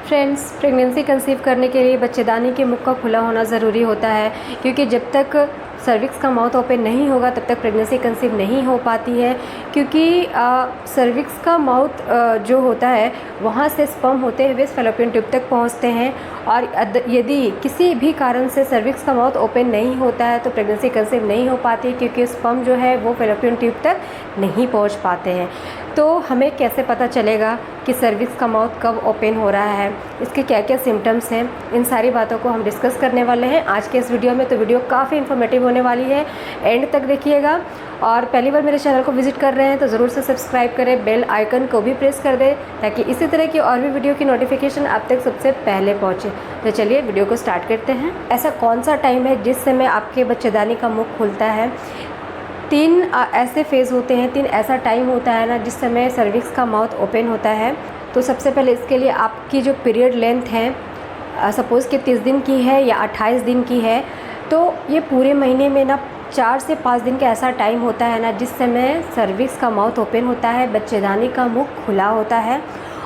Friends, pregnancy conceive करने के लिए बच्चेदानी के मुख का खुला होना ज़रूरी होता है, क्योंकि जब तक सर्विक्स का माउथ ओपन नहीं होगा तब तक प्रेगनेंसी कंसीव नहीं हो पाती है। क्योंकि सर्विक्स का माउथ जो होता है वहाँ से स्पर्म होते हुए फैलोपियन ट्यूब तक पहुँचते हैं, और यदि किसी भी कारण से सर्विक्स का माउथ ओपन नहीं होता है तो प्रेगनेंसी कंसीव नहीं हो पाती, क्योंकि स्पर्म जो है वो फैलोपियन ट्यूब तक नहीं पहुँच पाते हैं। तो हमें कैसे पता चलेगा कि सर्विक्स का माउथ कब ओपन हो रहा है, इसके क्या क्या सिम्टम्स हैं, इन सारी बातों को हम डिस्कस करने वाले हैं आज के इस वीडियो में। तो वीडियो काफ़ी इन्फॉर्मेटिव होने वाली है, एंड तक देखिएगा। और पहली बार मेरे चैनल को विजिट कर रहे हैं तो ज़रूर से सब्सक्राइब करें, बेल आइकन को भी प्रेस कर दें ताकि इसी तरह की और भी वीडियो की नोटिफिकेशन आप तक सबसे पहले पहुँचे। तो चलिए वीडियो को स्टार्ट करते हैं। ऐसा कौन सा टाइम है जिस समय आपके बच्चेदानी का मुख खुलता है? 3 ऐसे फेज़ होते हैं, 3 ऐसा टाइम होता है ना जिस समय सर्विक्स का माउथ ओपन होता है। तो सबसे पहले इसके लिए आपकी जो पीरियड लेंथ है, सपोज़ कि 30 दिन की है या 28 दिन की है, तो ये पूरे महीने में ना 4 से 5 दिन का ऐसा टाइम होता है ना जिस समय सर्विक्स का माउथ ओपन होता है, बच्चेदानी का मुख खुला होता है,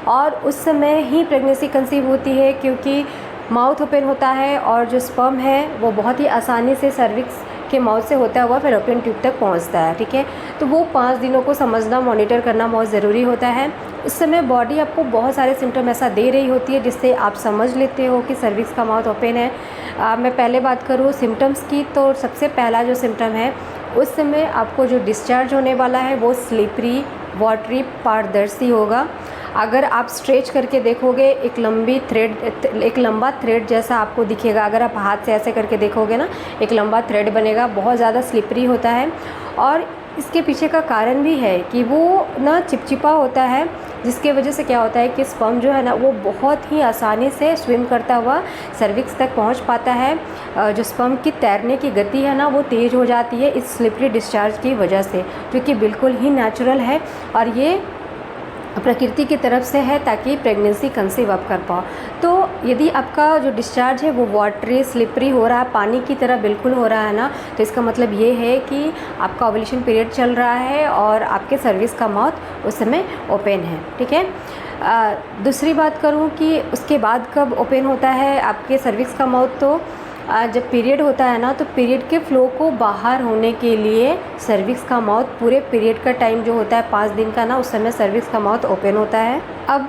और उस समय ही प्रेगनेंसी कंसीव होती है। क्योंकि माउथ ओपन होता है और जो स्पर्म है वो बहुत ही आसानी से सर्विक्स के माउथ से होता हुआ फैलोपियन ट्यूब तक पहुंचता है, ठीक है। तो वो 5 दिनों को समझना, मॉनिटर करना बहुत ज़रूरी होता है। उस समय बॉडी आपको बहुत सारे सिम्टम ऐसा दे रही होती है जिससे आप समझ लेते हो कि सर्विक्स का माउथ ओपन है। मैं पहले बात करूँ सिम्टम्स की, तो सबसे पहला जो सिम्टम है, उस समय आपको जो डिस्चार्ज होने वाला है वो स्लिपरी, वाटरी, पारदर्शी होगा। अगर आप स्ट्रेच करके देखोगे एक लंबा थ्रेड जैसा आपको दिखेगा। अगर आप हाथ से ऐसे करके देखोगे ना, एक लंबा थ्रेड बनेगा, बहुत ज़्यादा स्लिपरी होता है। और इसके पीछे का कारण भी है कि वो ना चिपचिपा होता है, जिसके वजह से क्या होता है कि स्पर्म जो है ना वो बहुत ही आसानी से स्विम करता हुआ सर्विक्स तक पहुंच पाता है। जो स्पर्म की तैरने की गति है ना वो तेज़ हो जाती है इस स्लिपरी डिस्चार्ज की वजह से, जो कि बिल्कुल ही नेचुरल है और ये प्रकृति की तरफ से है ताकि प्रेगनेंसी कंसीव आप कर पाओ। तो यदि आपका जो डिस्चार्ज है वो वाटरी, स्लिपरी हो रहा है, पानी की तरह बिल्कुल हो रहा है ना, तो इसका मतलब ये है कि आपका ओवुलेशन पीरियड चल रहा है और आपके सर्विक्स का माउथ उस समय ओपन है, ठीक है। दूसरी बात करूँ कि उसके बाद कब ओपन होता है आपके सर्विक्स का माउथ, तो जब पीरियड होता है ना, तो पीरियड के फ्लो को बाहर होने के लिए सर्विक्स का माउथ, पूरे पीरियड का टाइम जो होता है 5 दिन का ना, उस समय सर्विक्स का माउथ ओपन होता है। अब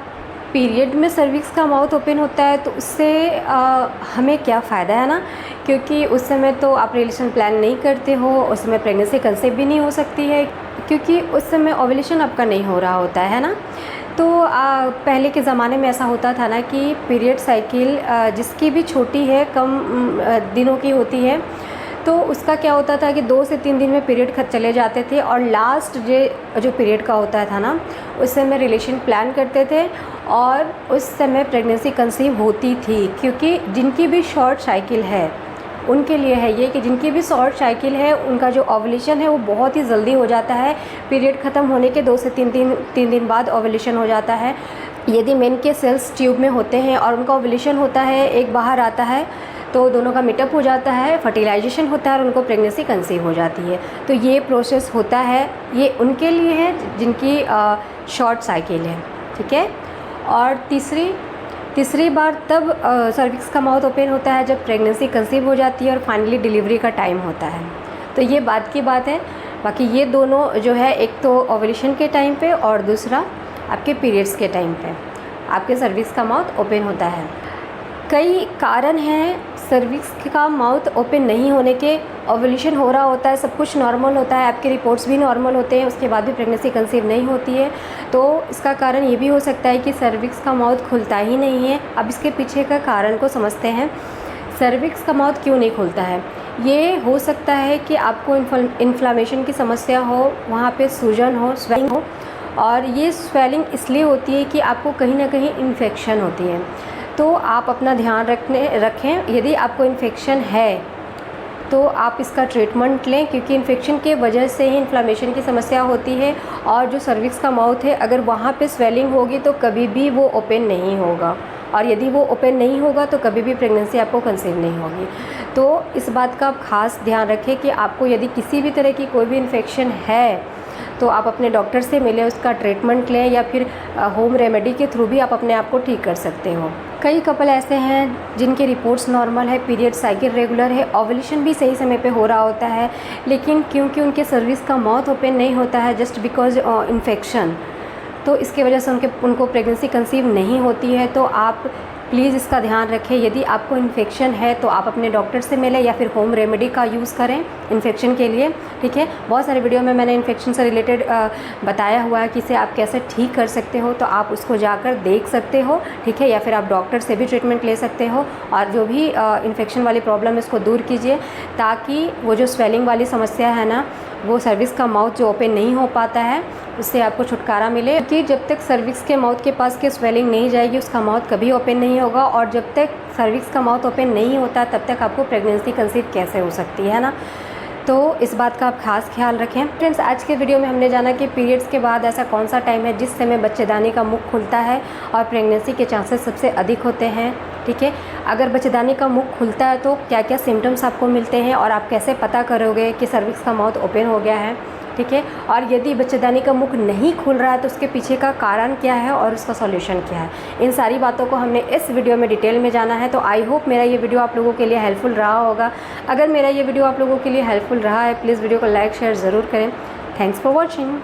पीरियड में सर्विक्स का माउथ ओपन होता है तो उससे हमें क्या फ़ायदा है ना, क्योंकि उस समय तो आप रिलेशन प्लान नहीं करते हो, उस समय प्रेगनेंसी कंसीव भी नहीं हो सकती है, क्योंकि उस समय ओवुलेशन आपका नहीं हो रहा होता है ना। तो पहले के ज़माने में ऐसा होता था ना कि पीरियड साइकिल जिसकी भी छोटी है, कम दिनों की होती है, तो उसका क्या होता था कि 2 से 3 दिन में पीरियड खत्म चले जाते थे, और लास्ट जो पीरियड का होता था ना, उस समय रिलेशन प्लान करते थे और उस समय प्रेगनेंसी कंसीव होती थी। क्योंकि जिनकी भी शॉर्ट साइकिल है उनके लिए है ये कि जिनकी भी शॉर्ट साइकिल है उनका जो ओवुलेशन है वो बहुत ही जल्दी हो जाता है। पीरियड ख़त्म होने के 2 से 3 दिन बाद ओवुलेशन हो जाता है। यदि मेन के सेल्स ट्यूब में होते हैं और उनका ओवुलेशन होता है, एक बाहर आता है, तो दोनों का मीटअप हो जाता है, फर्टिलाइजेशन होता है और उनको प्रेगनेंसी कंसीव हो जाती है। तो ये प्रोसेस होता है, ये उनके लिए है जिनकी शॉर्ट साइकिल है, ठीक है। और तीसरी बार तब सर्विक्स का माउथ ओपन होता है जब प्रेगनेंसी कंसीव हो जाती है और फाइनली डिलीवरी का टाइम होता है। तो ये बात की बात है। बाकी ये दोनों जो है, एक तो ओवुलेशन के टाइम पे और दूसरा आपके पीरियड्स के टाइम पे आपके सर्विक्स का माउथ ओपन होता है। कई कारण हैं सर्विक्स का माउथ ओपन नहीं होने के। ओवुलेशन हो रहा होता है, सब कुछ नॉर्मल होता है, आपके रिपोर्ट्स भी नॉर्मल होते हैं, उसके बाद भी प्रेगनेंसी कंसीव नहीं होती है। तो इसका कारण ये भी हो सकता है कि सर्विक्स का माउथ खुलता ही नहीं है। अब इसके पीछे का कारण को समझते हैं। सर्विक्स का माउथ क्यों नहीं खुलता है? ये हो सकता है कि आपको इन्फ्लामेशन की समस्या हो, वहाँ पे सूजन हो, स्वेलिंग हो, और ये स्वेलिंग इसलिए होती है कि आपको कहीं ना कहीं इन्फेक्शन होती है। तो आप अपना ध्यान रखें। यदि आपको इन्फेक्शन है तो आप इसका ट्रीटमेंट लें, क्योंकि इन्फेक्शन के वजह से ही इन्फ्लामेशन की समस्या होती है। और जो सर्विक्स का माउथ है, अगर वहाँ पे स्वेलिंग होगी तो कभी भी वो ओपन नहीं होगा, और यदि वो ओपन नहीं होगा तो कभी भी प्रेगनेंसी आपको कंसीव नहीं होगी। तो इस बात का आप ख़ास ध्यान रखें कि आपको यदि किसी भी तरह की कोई भी इन्फेक्शन है तो आप अपने डॉक्टर से मिलें, उसका ट्रीटमेंट लें, या फिर होम रेमेडी के थ्रू भी आप अपने आप को ठीक कर सकते हो। कई कपल ऐसे हैं जिनके रिपोर्ट्स नॉर्मल है, पीरियड साइकिल रेगुलर है, ओवुलेशन भी सही समय पे हो रहा होता है, लेकिन क्योंकि उनके सर्विक्स का माउथ ओपन नहीं होता है जस्ट बिकॉज इन्फेक्शन, तो इसकी वजह से उनको प्रेगनेंसी कंसीव नहीं होती है। तो आप प्लीज़ इसका ध्यान रखें। यदि आपको इन्फेक्शन है तो आप अपने डॉक्टर से मिलें या फिर होम रेमेडी का यूज़ करें इन्फेक्शन के लिए, ठीक है। बहुत सारे वीडियो में मैंने इन्फेक्शन से रिलेटेड बताया हुआ है कि इसे आप कैसे ठीक कर सकते हो, तो आप उसको जाकर देख सकते हो, ठीक है। या फिर आप डॉक्टर से भी ट्रीटमेंट ले सकते हो और जो भी इन्फेक्शन वाली प्रॉब्लम है उसको दूर कीजिए, ताकि वो जो स्वेलिंग वाली समस्या है ना, वो सर्विक्स का माउथ जो ओपन नहीं हो पाता है उससे आपको छुटकारा मिले। क्योंकि जब तक सर्विक्स के माउथ के पास की स्वेलिंग नहीं जाएगी उसका माउथ कभी ओपन नहीं होगा, और जब तक सर्विक्स का माउथ ओपन नहीं होता तब तक आपको प्रेगनेंसी कंसीव कैसे हो सकती है ना। तो इस बात का आप खास ख्याल रखें। फ्रेंड्स, आज के वीडियो में हमने जाना कि पीरियड्स के बाद ऐसा कौन सा टाइम है जिस समय बच्चेदानी का मुख खुलता है और प्रेगनेंसी के चांसेस सबसे अधिक होते हैं, ठीक है। अगर बच्चेदानी का मुख खुलता है तो क्या क्या सिम्टम्स आपको मिलते हैं और आप कैसे पता करोगे कि सर्विक्स का माउथ ओपन हो गया है, ठीक है। और यदि बच्चेदानी का मुख नहीं खुल रहा है तो उसके पीछे का कारण क्या है और उसका सॉल्यूशन क्या है, इन सारी बातों को हमने इस वीडियो में डिटेल में जाना है। तो आई होप मेरा ये वीडियो आप लोगों के लिए हेल्पफुल रहा होगा। अगर मेरा ये वीडियो आप लोगों के लिए हेल्पफुल रहा है, प्लीज़ वीडियो को लाइक शेयर ज़रूर करें। Thanks for watching.